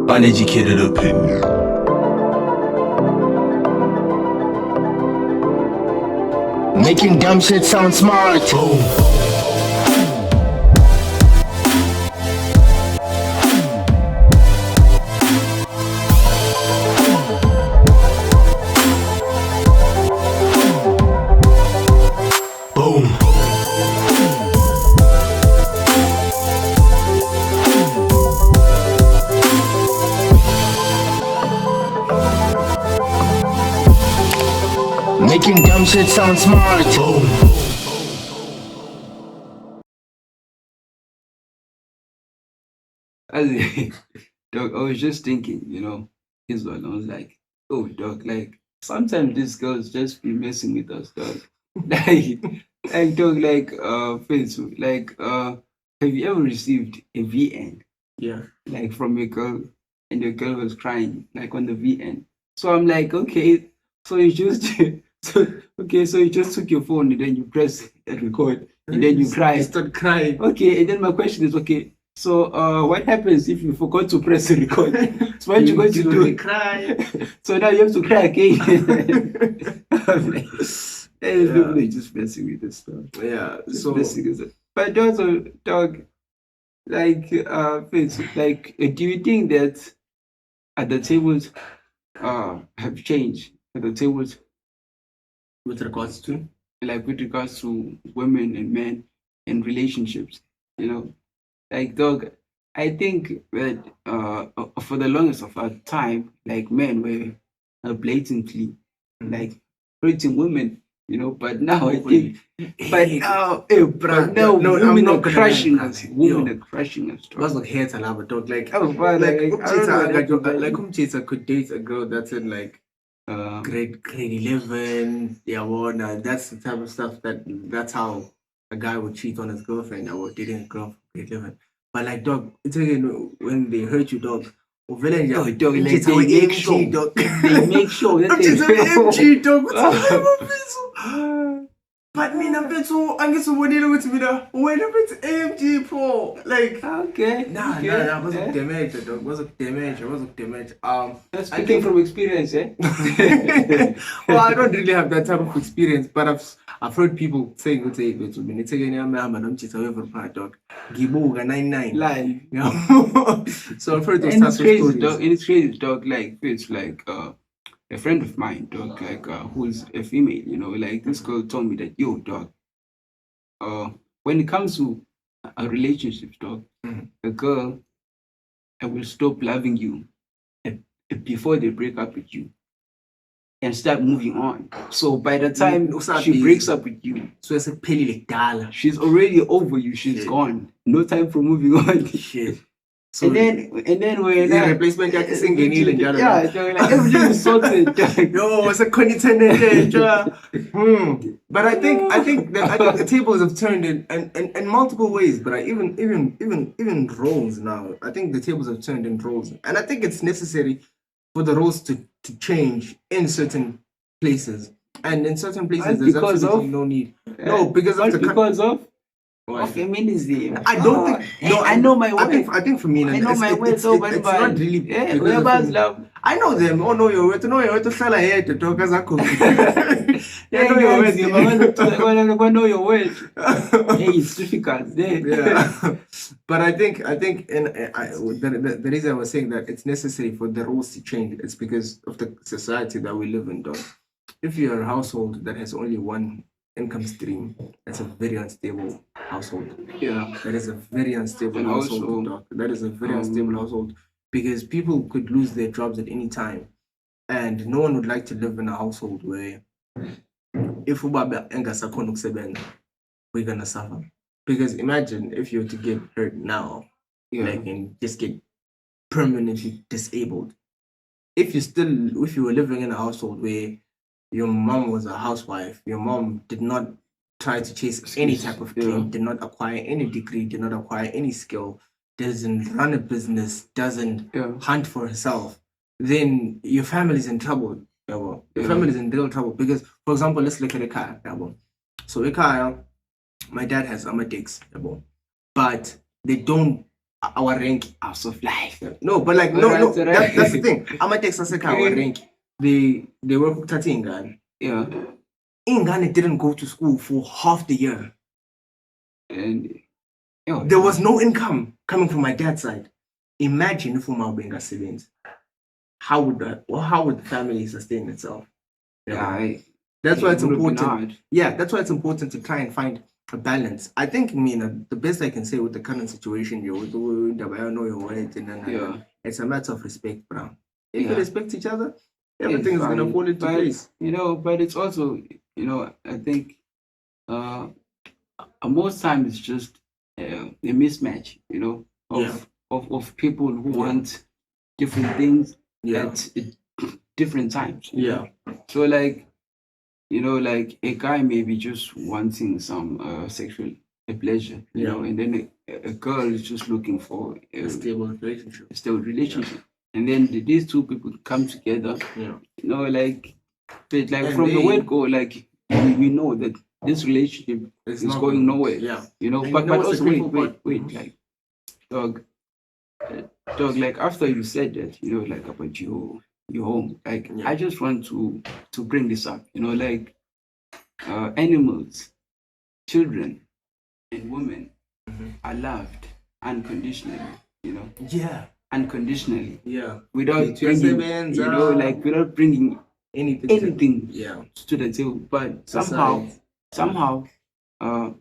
Uneducated Opinion. Making dumb shit sound smart. Boom. Making dumb shit sound smart. Boom. Dog, I was just thinking, his one. I was like, oh, dog, like sometimes these girls just be messing with us, dog. Dog, Fitz, have you ever received a VN, Yeah. like from a girl, and the girl was crying, like on the VN? So I'm like, okay, so you just, so you just took your phone and then you press and record, and then you cry. You start crying. Okay, and then my question is, okay, so what happens if you forgot to press the record? So what you going to do? Cry. So now you have to cry again. I'm like, people are just messing with this stuff. Yeah. Just So messing with it. But also, dog, Fitz, do you think that at the tables have changed? At the tables, with regards to with regards to women and men and relationships, dog, I think that for the longest of our time, like men were blatantly like hurting women, but now I think, but now women are crushing us. Women are crushing us. was like hair to love a dog. Like Oh, wow, like I don't know what to do. Umchita could date a girl that's in like grade 11. Yeah, well, now that's the type of stuff that's how a guy would cheat on his girlfriend or dating a girl from grade 11. But like dog, it's again when they hurt you, dog. Dog, like, they make sure. dog. They make sure that I'm they just MG dog. What's the But me na beto angisubonile ukuthi mina wena bethi AMG Pro like okay. nah was a damage dog was a damage Speaking from experience, eh? well, I don't really have that type of experience, but I've heard people saying good say it to me. It's again I'm don't cheat away from part dog. Gibuga 99 Live. Yeah. So I've heard those And types it's of crazy, stories. dog. And it's crazy, dog. Like it's like a friend of mine, dog, who's a female, like this girl told me that, yo, dog, when it comes to a relationship, dog, a girl will stop loving you before they break up with you and start moving on. So by the time she breaks up with you, So it's a penny like dollar. she's already over you. She's Shit. gone. No time for moving on. Shit. So And then when the replacement yakhe singenile njalo. yeah, dog, like everything is sorted. Dog. Yo, it's a content. But I think the tables have turned in multiple ways. But even roles now. I think the tables have turned in roles, and I think it's necessary for the roles to change in certain places. And in certain places, And there's because absolutely of- no need. No, because of the because of Why? feminism. I don't think. No, I know my I think. worth. I think for me, I know my worth it's over not really. Yeah, because of whoever's femi- love. I know them. Oh no, you're to know you're to sell ahead to talk as a cook. Yeah, I know your worth. I know your worth. Hey, it's difficult. Yeah, but I think the reason I was saying that it's necessary for the rules to change. It's because of the society that we live in, dog. If you're a household that has only one income stream, that's a very unstable household. Yeah. That is a very unstable And household, also, dog. That is a very unstable household because people could lose their jobs at any time, and no one would like to live in a household where if ubaba engasakhona ukusebenza, we're gonna suffer. Because imagine if you were to get hurt now, and just get permanently disabled. If you were living in a household where your mom was a housewife, your mom did not try to chase any type of dream, did not acquire any degree, did not acquire any skill, doesn't run a business, doesn't hunt for herself, then your family's in trouble. Your family's in real trouble. Because, for example, let's look at a car. So a car, my dad has amatics, but they don't our rank. House of life. No, but like Alright, no, alright. that's the thing. Ama text our rank. They were cutting ingane. Yeah. Ingane didn't go to school for half the year. And There was no income coming from my dad's side. Imagine if my benga siblings. How would the family sustain itself? That's why it's important. Yeah, that's why it's important to try and find a balance. I think the best I can say with the current situation, it's a matter of respect, bro. If you respect each other, everything is gonna fall into place. But it's also, I think most times it's just a mismatch, of people who want different things at different times. So like, like a guy may be just wanting some sexual pleasure, and then a girl is just looking for a stable relationship. And then these two people come together, like from the word go, like we know that this relationship is going nowhere. But also wait, like dog, like after you said that, like about your home, like I just want to bring this up, like animals, children, and women are loved unconditionally, unconditionally, without bringing, without bringing anything to the table. But somehow, a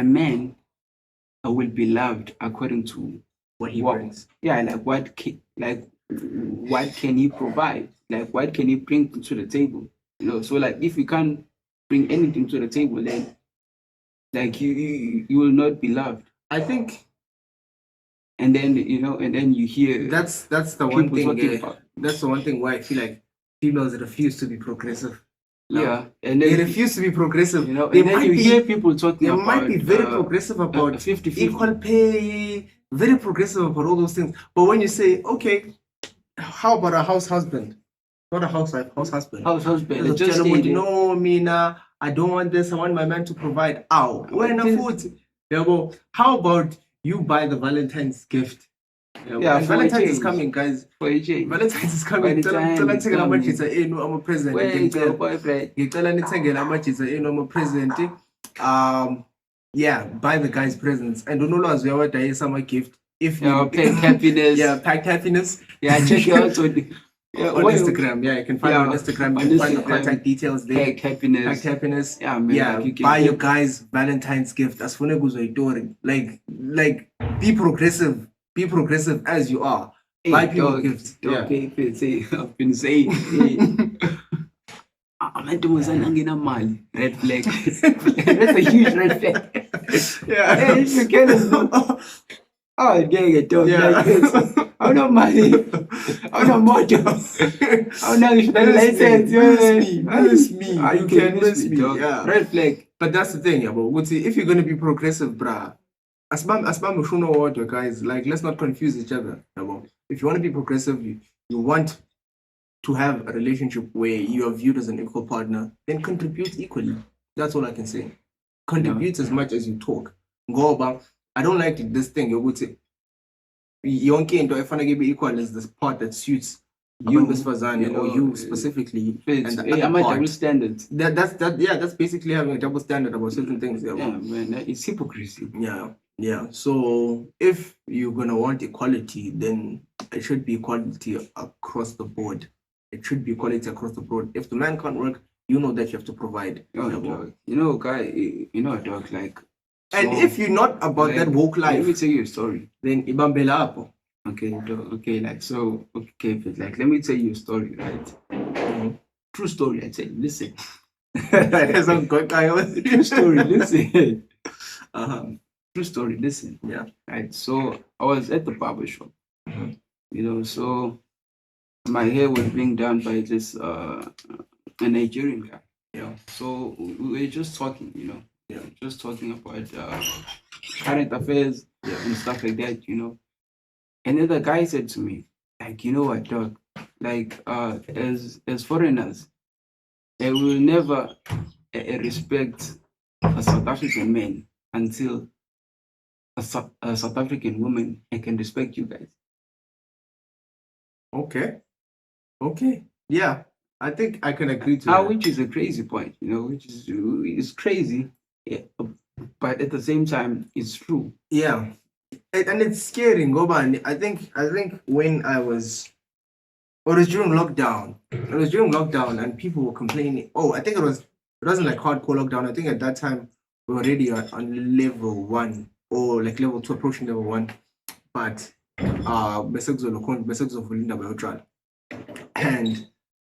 man will be loved according to what he brings. Like what can he provide? Like what can he bring to the table? So like if you can't bring anything to the table, then like you will not be loved. I think. And then you hear that's the one thing. That's the one thing why I feel like females refuse to be progressive. And then they refuse to be progressive. They might hear people talking about. They might be very progressive about 50-50. Equal pay, very progressive about all those things. But when you say, okay, how about a house husband? Not a housewife, house husband. House husband. Just no, Mina, I don't want this. I want my man to provide. Ow, when a food. How about you buy the Valentine's gift? Valentine's is coming, guys. Valentine's is coming. Tell how much it's I'm a present. Where's your boyfriend? Tell how much it's I'm a present. Buy the guys presents. And don't know as we are summer gift. If you pack happiness. Pack happiness. Check you out on Instagram. You can find on Instagram. You can find the contact details there. Pack happiness. Pack happiness. Buy your guys Valentine's gift. As fun as like be progressive. Be progressive as you are. Buy people gifts. I've been saying. Red flag. That's a huge red flag. If you get I'm not money. I'm not motor. I'm not license. Miss me. You can miss me. Red flag. But that's the thing, if you're gonna be progressive, bruh. Asbam should know what, guys. Like, let's not confuse each other. If you want to be progressive, you want to have a relationship where you are viewed as an equal partner, then contribute equally. That's all I can say. Contribute as much as you talk. Go about. I don't like this thing. You would say, Yonke and if I give equal is the part that suits you, Miss Fazan, or you specifically. And double standards. That's basically having a double standard about certain things. Man, it's hypocrisy. Yeah. So if you're gonna want equality, then it should be equality across the board. It should be equality across the board. If the man can't work, you know that you have to provide. Dog. Dog, like. And if you're not about that woke life, let me tell you a story. Then ibambela apo. Okay, but like let me tell you a story, right? True story, I tell you. Listen. True story, listen. True story, listen. Yeah. Right. So I was at the barber shop. So my hair was being done by this a Nigerian guy. So we were just talking, just talking about current affairs and stuff like that, And then the guy said to me, like, you know what, dog? Like, as foreigners, they will never respect a South African man until a South African woman, I can respect you guys. Okay. Yeah. I think I can agree to that. Which is a crazy point, which is crazy, yeah, but at the same time, it's true. Yeah. And it's scary, Ngoba. I think when it was during lockdown. It was during lockdown and people were complaining. Oh, I think it wasn't like hardcore lockdown. I think at that time we were already on level 1 or like level 2, approaching level 1. But and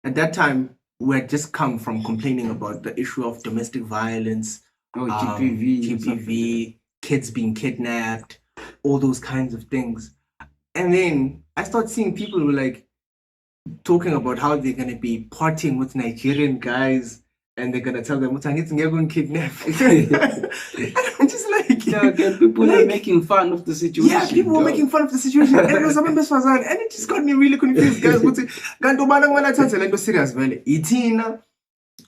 at that time we had just come from complaining about the issue of domestic violence, GBV, kids being kidnapped, all those kinds of things. And then I started seeing people who were like talking about how they're going to be partying with Nigerian guys and they're going to tell them, "What I need to get going kidnap." And I'm just like, people are making fun of the situation. Yeah, people were making fun of the situation. And it was and it just got me really confused, guys. Serious, Itina,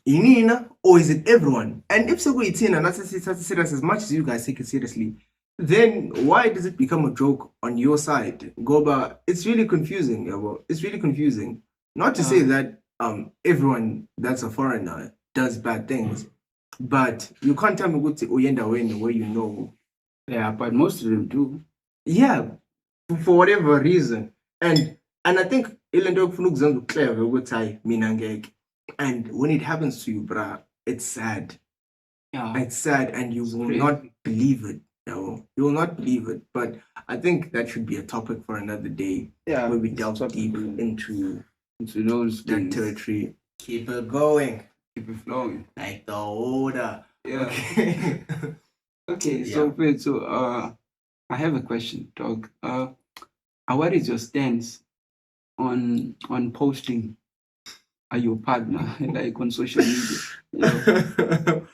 Inina, or is it everyone? And if so, Itina, not serious as much as you guys take it seriously, then why does it become a joke on your side? Goba, it's really confusing, Yabo. It's really confusing. Not to say that everyone that's a foreigner does bad things, but you can't tell me what Oyenda where you know. Yeah, but most of them do. Yeah, for whatever reason. And I think and when it happens to you, bruh, it's sad. Yeah. It's sad and you will not believe it. You will not believe it. But I think that should be a topic for another day. Yeah, where we delve deep into those that territory. Keep it going. Keep it flowing. Like the order. Yeah. Okay. Okay, so I have a question, dog. What is your stance on posting your partner like on social media?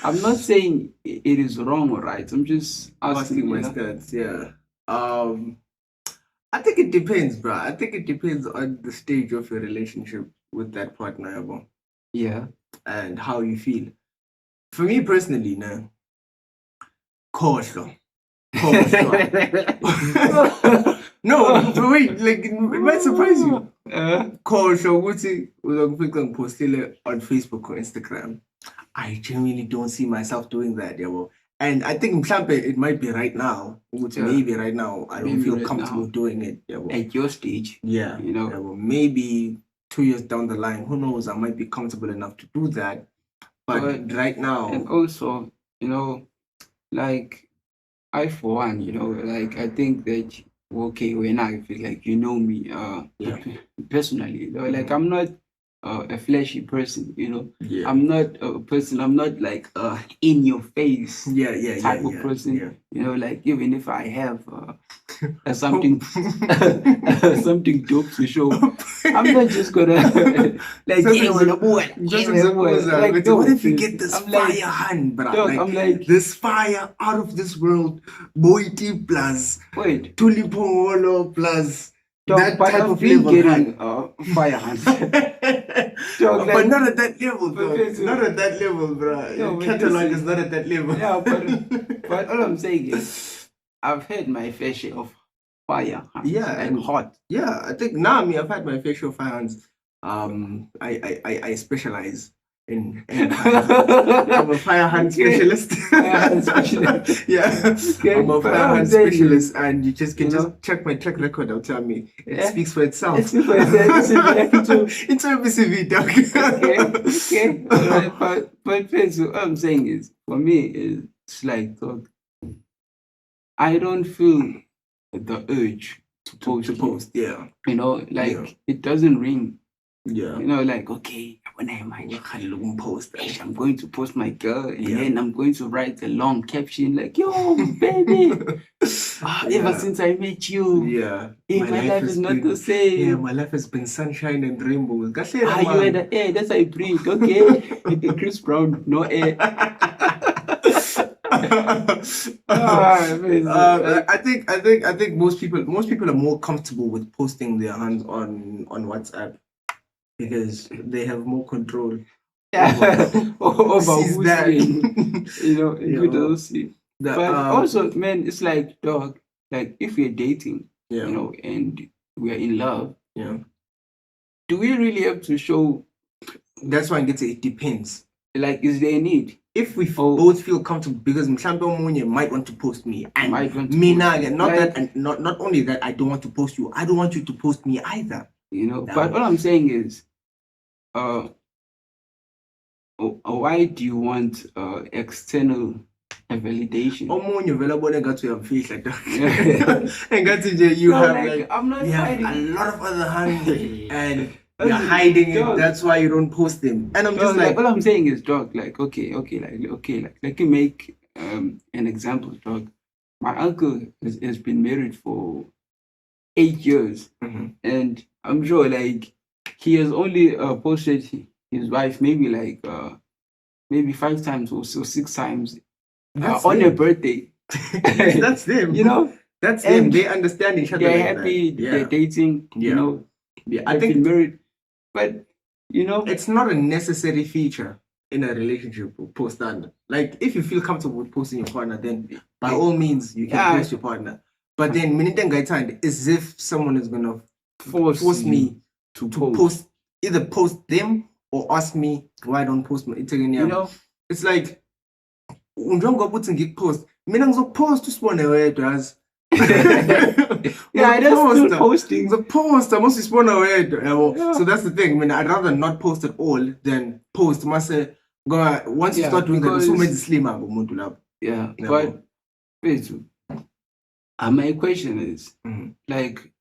I'm not saying it is wrong or right. I'm just asking my stance. Yeah. I think it depends, bro. I think it depends on the stage of your relationship with that partner, bro. Yeah. And how you feel. For me personally, no. Kosho. No, but wait, like it might surprise you. Kosho, what's it? Postile on Facebook or Instagram. I genuinely don't see myself doing that, yeah. And I think it might be right now. Maybe right now I don't feel comfortable doing it. Yeah, at your stage. Yeah. Maybe 2 years down the line, who knows? I might be comfortable enough to do that. But right now. And also, like I for one, like I think that when I feel like me, personally, like I'm not a flashy person, I'm not a person, I'm not like in your face type of person, like even if I have something something dope to show, I'm not just gonna like what if you get this fire hand, bro? I'm like this fire out of this world, Boiti plus Tulipolo plus that type of level getting fire hand. But not at that level, bro. Not at that level, bro. Catalog is not at that level. Yeah, but all I'm saying is I've had my fair share of fire hands. Yeah, and hot. Yeah, I think I've had my fair share of fire hands. I specialize in I'm a fire hand specialist. Yeah, I'm a fire hand specialist, and you just can just check my track record. I'll tell me it speaks for itself. It speaks for itself. It's a BCV, dog. Okay. But so what I'm saying is, for me, it's like, I don't feel the urge to post. Yeah. It doesn't ring. Yeah. Like, okay, when I'm post, I'm going to post my girl, and then I'm going to write a long caption like, "Yo, baby, ever since I met you, my life is not the same. Yeah, my life has been sunshine and rainbows. You had the air, that's how I breathe. Okay, Chris Brown, no air." I think most people are more comfortable with posting their hands on WhatsApp because they have more control over who's that. Who doesn't see. But also, man, it's like, dog, like if we're dating, yeah, you know, and we're in love, yeah. do we really have to show, That's why I get it depends. like, is there a need? If we both feel comfortable, because mhlambe omunye might want to post me, and Might want to me post now, you. not Like- that, and not only that, I don't want to post you. I don't want you to post me either. You know, No. but all I'm saying is, why do you want external validation? Omunye vele abone ngathi uyamfihla dog. Engathi nje you No, have like, like I'm not you have fighting. a lot of other hands and you're Listen, hiding it. dog. That's why you don't post them. And I'm Dog, just like, all I'm saying is, dog, like, okay, like, let me make an example, dog. My uncle has been married for 8 years, Mhm. and I'm sure, like, he has only posted his wife maybe like maybe 5 times or so, 6 times that's on them. her birthday. That's them. You know, That's them. And They understand each other. they're like happy, that. Yeah. they're dating, Yeah. you know, Yeah, I they've think been married, but you know, it's not a necessary feature in a relationship to post that. Like, if you feel comfortable with posting your partner, then by all means you can Yeah. post your partner. But then minute time is if someone is gonna force force me to to post. post, either post them or ask me why I don't post my Instagram. You know, It's like njengoba uthi ngikupost, mina ngizokupost usibone wedwa as yeah, that's still posting. Ngizokuposta must usibona wedwa yabo. Yeah. So that's the thing. I mean, I'd rather not post at all than post. Mase go once you Yeah, start doing that, because- so many slim up umuntu lapho. Yeah, Yeah, but wait, my question is, Mhm. like,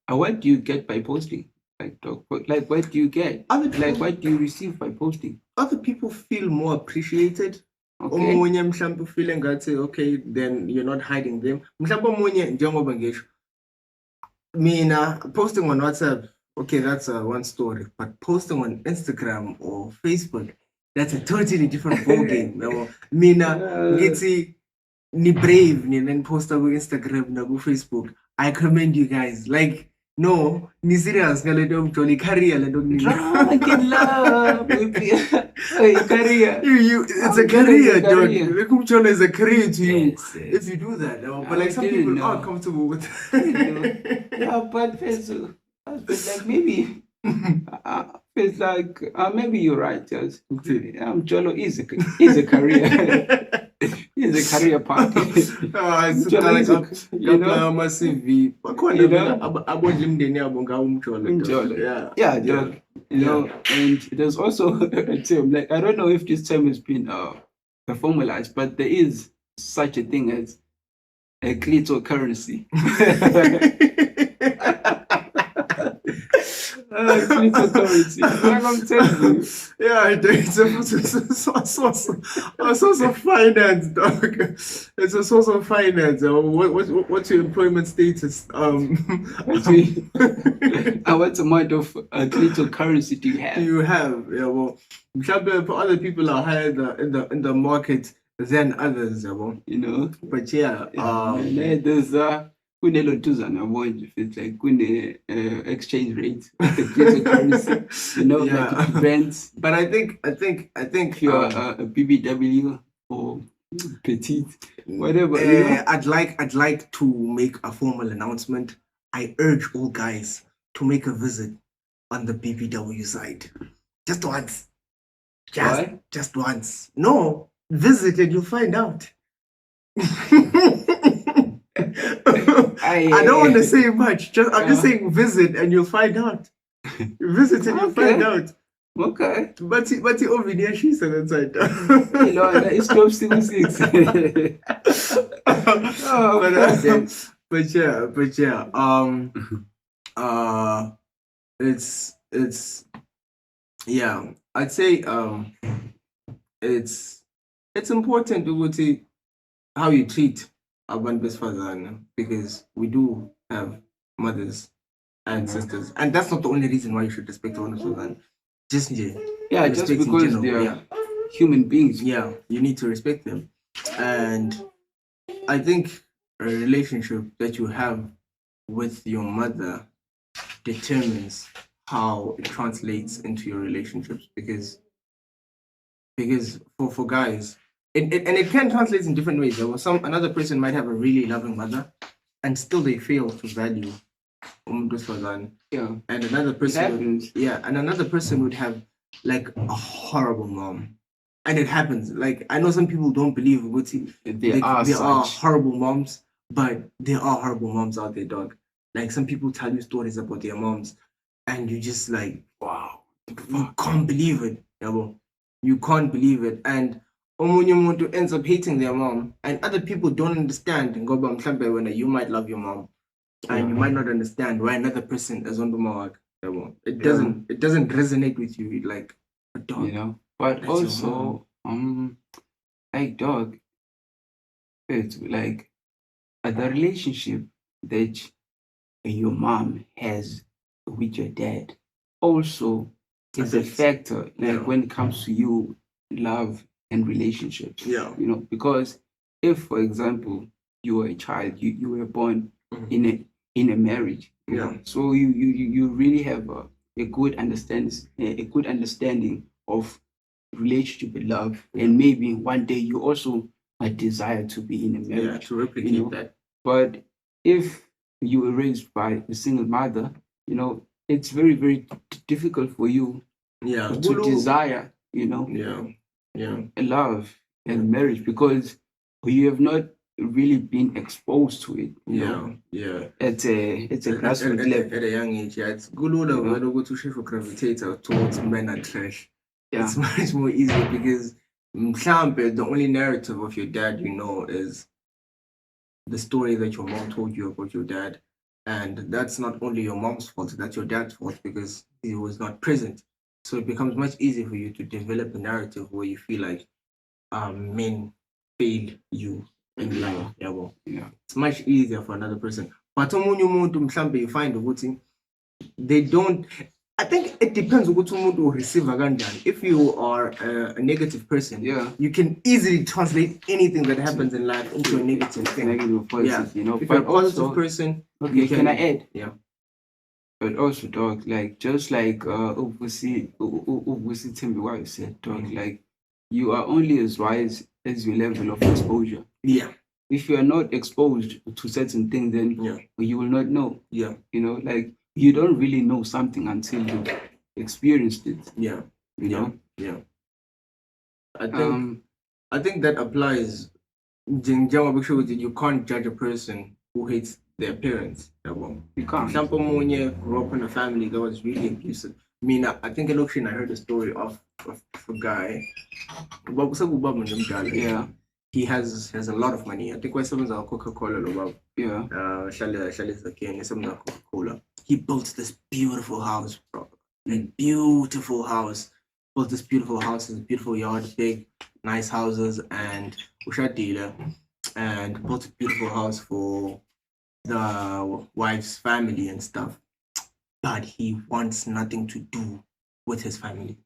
what do you get by posting? Like, dog, like, what do you get? Other people, Like, what do you receive by posting? other people feel more appreciated. Okay. Omunye mhlawumbe feeling ngathi okay, then you're not hiding them. Mhlawumbe omunye njengoba ngisho mina posting on WhatsApp, okay, that's one story, but posting on Instagram or Facebook, that's a totally different ball game. Yabo. Mina ngithi ni brave ni then posta ku Instagram na ku Facebook. I commend you guys. Like, no, ni serious ngale nto mjoli career le nto Drunk in love, baby. Hey, career. it's a I'm career, doing a dog. career. Lekumchola is a career to you Yes, yes. if you do that. But I like some didn't people know. are comfortable with Yeah, but pencil. Like, maybe it's like maybe you're right. Yes. Jolo is a career. Is a career path. It's Jolo is a, you know. ama CV. Bakhona You vele know? abondla imindeni yabo ngawo umjolo. Umjolo. Yeah. Yeah, dog. You know, and there's also a term, like, I don't know if this term has been formalized, but there is such a thing as a cryptocurrency. Cryptocurrency. Like I'm telling you. Yeah, it's a source of finance, dog. It's a source of finance. What's your employment status? What amount of cryptocurrency do you have? Do you have? Yeah, well, mhlawumbe other people are higher in the market than others, yeah, well. You know? But yeah, There's kunelotuzana yabo nje, it's like kune exchange rate with the cryptocurrency, you know, Yeah. like it depends but I think if you're a BBW or petite, whatever. You know? I'd like to make a formal announcement. I urge all guys to make a visit on the BBW side. Just once. Why? Just once. No, visit and you'll find out. I don't want to say much. I'm just saying visit and you'll find out. Visit and you'll find out. Okay. But over there, she's on the side. You know, it's 12:06. But yeah. It's yeah. I'd say it's important to see how you treat our best father, because we do have mothers and sisters, and that's not the only reason why you should respect our father. Just Yeah, just respect in because general, they're yeah. human beings. Yeah, you need to respect them. And I think a relationship that you have with your mother determines how it translates into your relationships, because for guys, and it can translate in different ways. There was another person might have a really loving mother, and still they fail to value umuntu wesifazane. Yeah. And another person, happens. and another person would have like a horrible mom, and it happens. Like I know some people don't believe Guti. There are horrible moms, but there are horrible moms out there, dog. Like some people tell you stories about their moms, and you just like, wow, you can't believe it. You can't believe it. And omunye umuntu ends up hating their mom, and other people don't understand. Ngoba mhlambe when you might love your mom, and you might not understand why another person is on the mark. It doesn't resonate with you like a dog. You know, but also like dog, it's like the relationship that your mom has with your dad also is a factor, like when it comes to you love and relationships. Yeah. You know, because if, for example, you were a child, you were born in a marriage. Yeah. So you really have a good understanding of relationship with love, and maybe one day you also a desire to be in a marriage. To replicate that. But if you were raised by a single mother, you know, it's very, very difficult for you to desire, you know, a love and marriage, because you have not really been exposed to it. You know? It's a grassroots level. At a young age, it's good to gravitate towards men and trash. Yeah. It's much more easier because the only narrative of your dad you know is the story that your mom told you about your dad. And that's not only your mom's fault, that's your dad's fault because he was not present. So it becomes much easier for you to develop a narrative where you feel like men failed you in life. Yeah. It's much easier for another person. But omunye umuntu mhlambe you find ukuthi they don't. I think it depends on what umuntu receive kanjani. If you are a negative person, you can easily translate anything that happens in life into a negative thing. Negative voices, you know. If you're a positive person, okay, can I add? Yeah. But also, dog, like just like Ubusi Timbi wife said, dog, like you are only as wise as your level of exposure. Yeah. If you are not exposed to certain things, then you will not know. Yeah. You know, like you don't really know something until you experienced it. Yeah. You know? Yeah. I think that applies. You can't judge a person who hates their parents. You can't. Example, Munye grew up in a family that was really abusive. I mean, I think I heard a story of a guy. Yeah. He has a lot of money. I think when someone's a Coca-Cola, Coca-Cola. He built this beautiful house, bro. Beautiful house. Built this beautiful house, this beautiful yard, big, nice houses, and dealer, and built a beautiful house for the wife's family and stuff. But he wants nothing to do with his family.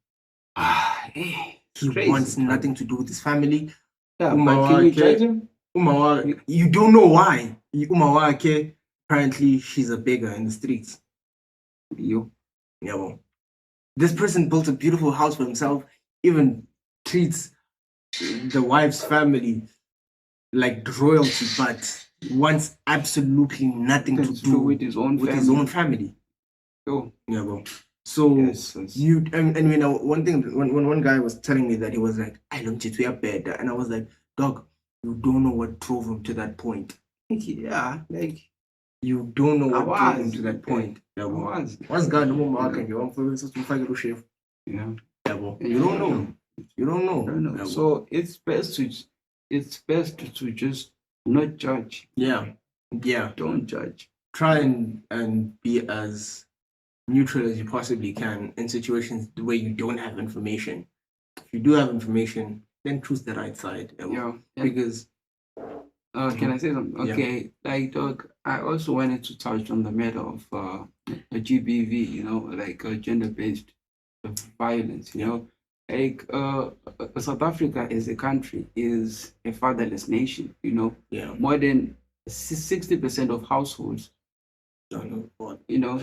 He wants nothing to do with his family. Yeah, but can we judge him? You don't know why. Apparently she's a beggar in the streets. This person built a beautiful house for himself, even treats the wife's family like royalty, but wants absolutely nothing to do with his own family. So yes. One thing when one guy was telling me that, he was like, I don't cheat, we are bad, and I was like, dog, you don't know what drove him to that point. Yeah, like you don't know what drove him to that point. What's God chef? Yeah. You don't know. You don't know. So it's best to just not judge. Yeah. Don't judge. Try and be as neutral as you possibly can in situations where you don't have information. If you do have information, then choose the right side. Because can I say something? Okay, like dog, I also wanted to touch on the matter of the GBV, you know, like gender-based violence, you know. Like South Africa as a country is a fatherless nation, you know. More than 60% of households don't have a father. You know,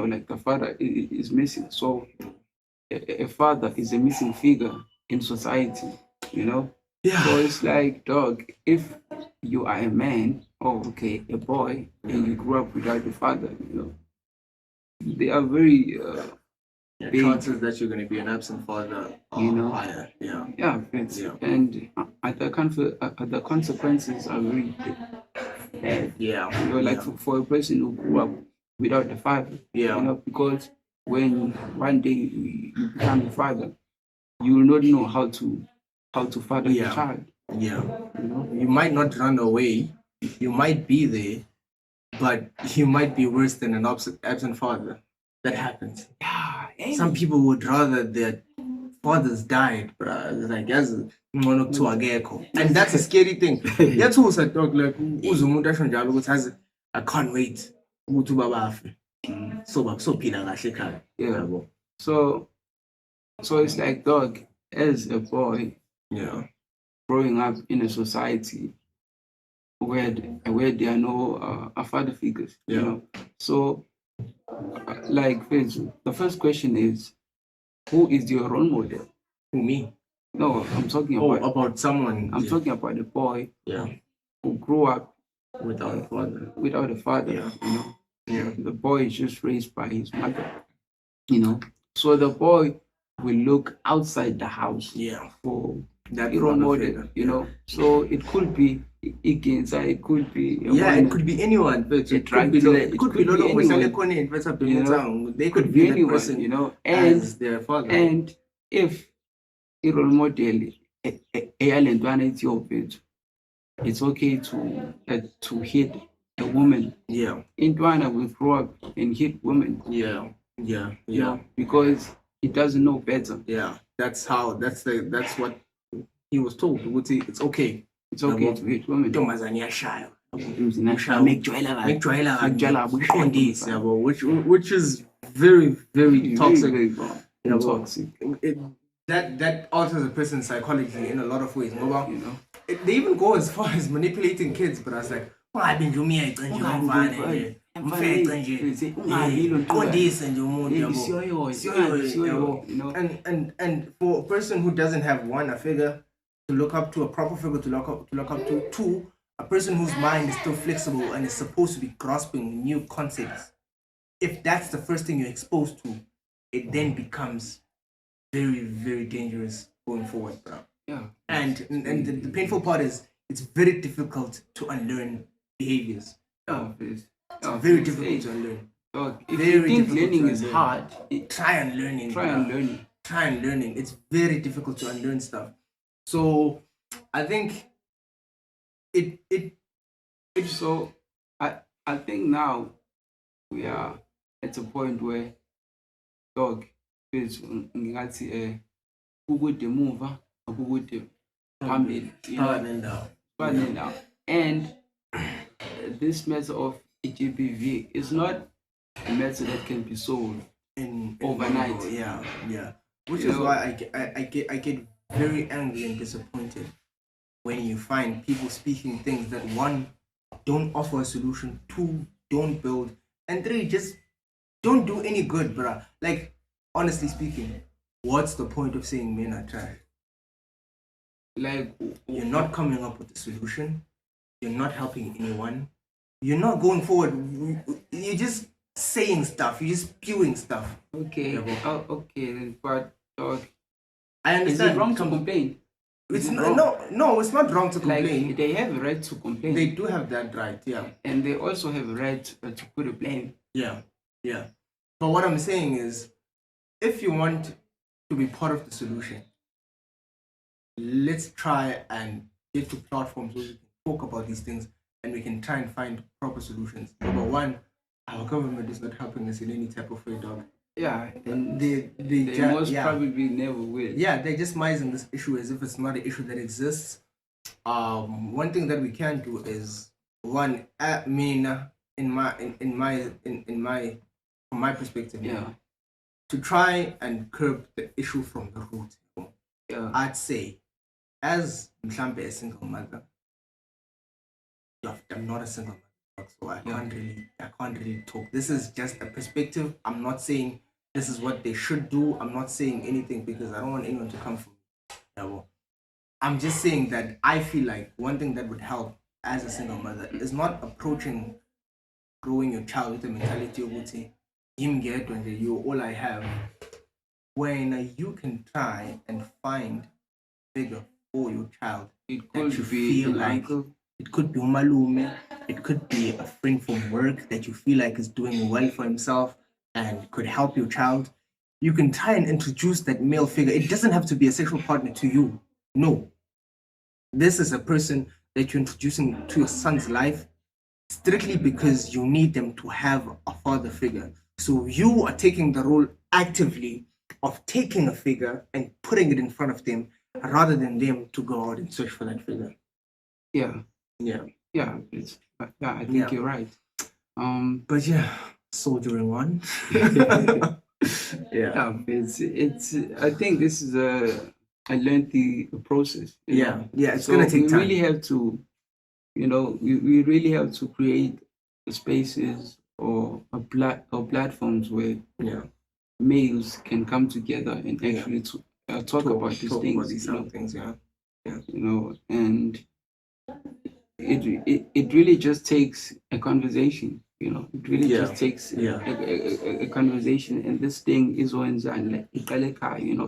like the father is missing. So a father is a missing figure in society. you know. Yeah. So it's like, dog, if you are a man, or okay, a boy, and you grew up without a father, they are very big. Chances that you're going to be an absent father are higher. Yeah. Yeah, and the consequences are very bad. Yeah. Like for a person who grew up without a father. Yeah. Because when one day you become a father, you will not know how to father your child. Yeah. You might not run away. You might be there, but you might be worse than an absent father. That happens. Yeah. Some people would rather their fathers died, bruh. Like as and that's a scary thing. That's who said dog like I can't wait. So phila kahle ekhaya. Yeah. So it's like, dog, as a boy, growing up in a society where there are no father figures, So, like, the first question is, who is your role model? Who, me? No, I'm talking about someone. I'm talking about the boy who grew up without a father. Without a father, The boy is just raised by his mother, So the boy will look outside the house for that role model, So it could be Ikenza, it could be it could be anyone, but it could be anyone. They could be anyone, person, and as their father. And if a role model it's okay to hit a woman. Yeah. In Ghana, we grow up and hit women. Yeah. Because he doesn't know better. Yeah. That's what he was told. It's okay. It's okay to hit women. Which is very, very toxic. Very toxic. That alters a person's psychology in a lot of ways. They even go as far as manipulating kids, but I was like, I've been doing me and for a person who doesn't have one, a figure to look up to, a proper figure to look up to, two, a person whose mind is still flexible and is supposed to be grasping new concepts. If that's the first thing you're exposed to, it then becomes very, very dangerous going forward, bro. Yeah. And the painful part is it's very difficult to unlearn behaviors. It's very difficult to unlearn. If you think learning is hard, try and learning. It's very difficult to unlearn stuff. So I think it so I think now we are at a point where dog is ngingathi ukude muva ukude phambili, now. And this matter of GBV is not a matter that can be solved in overnight. Which is why I get very angry and disappointed when you find people speaking things that, one, don't offer a solution, two, don't build, and three, just don't do any good, bruh. Like, honestly speaking, what's the point of saying men are trash? Like, you're not coming up with a solution. You're not helping anyone. You're not going forward. You're just saying stuff. You're just spewing stuff. Okay. Okay. But I understand. Is it wrong to complain? No, it's not wrong to complain. Like, they have a right to complain. They do have that right, yeah. And they also have a right to put a blame. Yeah. But what I'm saying is, if you want to be part of the solution, let's try and get to platforms where we can talk about these things and we can try and find proper solutions. Number one, our government is not helping us in any type of way, dog. Yeah, and they most probably never will. Yeah, they're just mising this issue as if it's not an issue that exists. One thing that we can do is, one, from my perspective, to try and curb the issue from the root. I'd say, as Mhlambe, a single mother, I'm not a single mother, so I can't really talk. This is just a perspective. I'm not saying this is what they should do. I'm not saying anything because I don't want anyone to come from me. I'm just saying that I feel like one thing that would help as a single mother is not approaching growing your child with the mentality of him get when you all I have. When you can try and find a figure for your child It that could you be feel an like uncle. it could be umalume, it could be a friend from work that you feel like is doing well for himself and could help your child. You can try and introduce that male figure. It doesn't have to be a sexual partner to you. No. This is a person that you're introducing to your son's life strictly because you need them to have a father figure. So you are taking the role actively of taking a figure and putting it in front of them rather than them to go out and search for that figure. Yeah, Yeah. yeah, I think Yeah. you're right. But yeah, soldiering on. Yeah, it's. I think this is a lengthy process. you Yeah. know. Yeah, it's So gonna take we time. really have to, we really have to create spaces or platforms where Yeah. males can come together and actually talk about these talk things. about these sort of things, yeah. And it really just takes a conversation. It really Yeah. just takes Yeah. a conversation, and this thing is when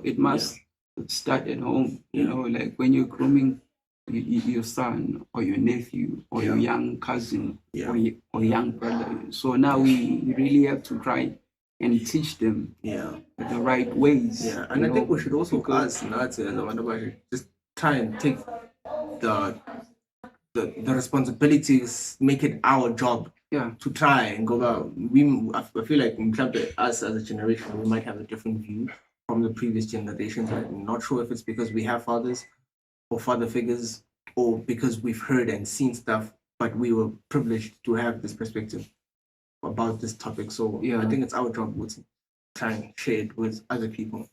it must start at home. Like when you're grooming your son or your nephew or your young cousin Yeah. or young brother. So now we really have to try and teach them Yeah. the right ways. Yeah. And I think we should also just try and take the the responsibilities, make it our job to try and go out. I feel like us as a generation, we might have a different view from the previous generations. I'm not sure if it's because we have fathers or father figures or because we've heard and seen stuff, but we were privileged to have this perspective about this topic. So I think it's our job to try and share it with other people.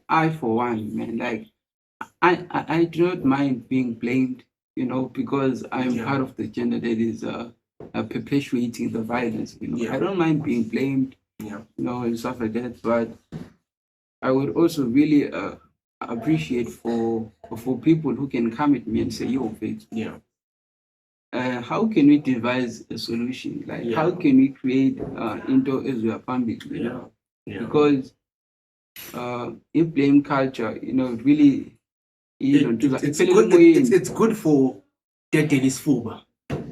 I for one, man, like I do not mind being blamed, because I'm part of the gender that is perpetuating the violence. I don't mind being blamed, and stuff like that. But I would also really appreciate for people who can come at me and say, "Yo, Faith, how can we devise a solution? Like, how can we create into Israel family? Because if blame culture, really." It's good for Dennis Fuba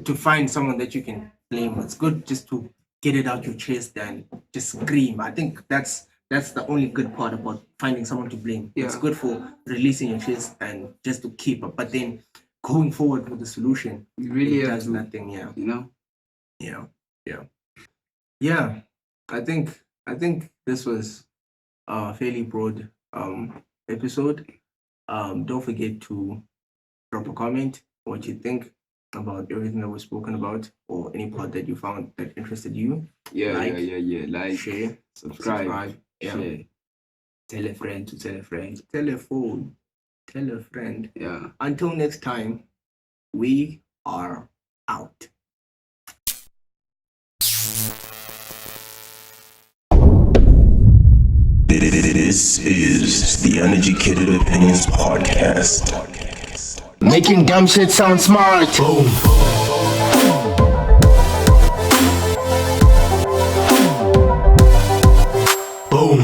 to find someone that you can blame. It's good just to get it out your chest and just scream. I think that's the only good part about finding someone to blame. It's good for releasing your chest and just to keep up. But then going forward with the solution, you really does nothing. Yeah. I think this was a fairly broad episode. Don't forget to drop a comment what you think about everything that we've spoken about or any part that you found that interested you. Like, share, subscribe. Share. Tell a friend to tell a friend. Tell a phone. Tell a friend. Yeah. Until next time, we are out. This is the Uneducated Opinions Podcast. Making dumb shit sound smart. Boom. Boom.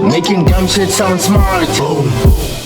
Making dumb shit sound smart. Boom.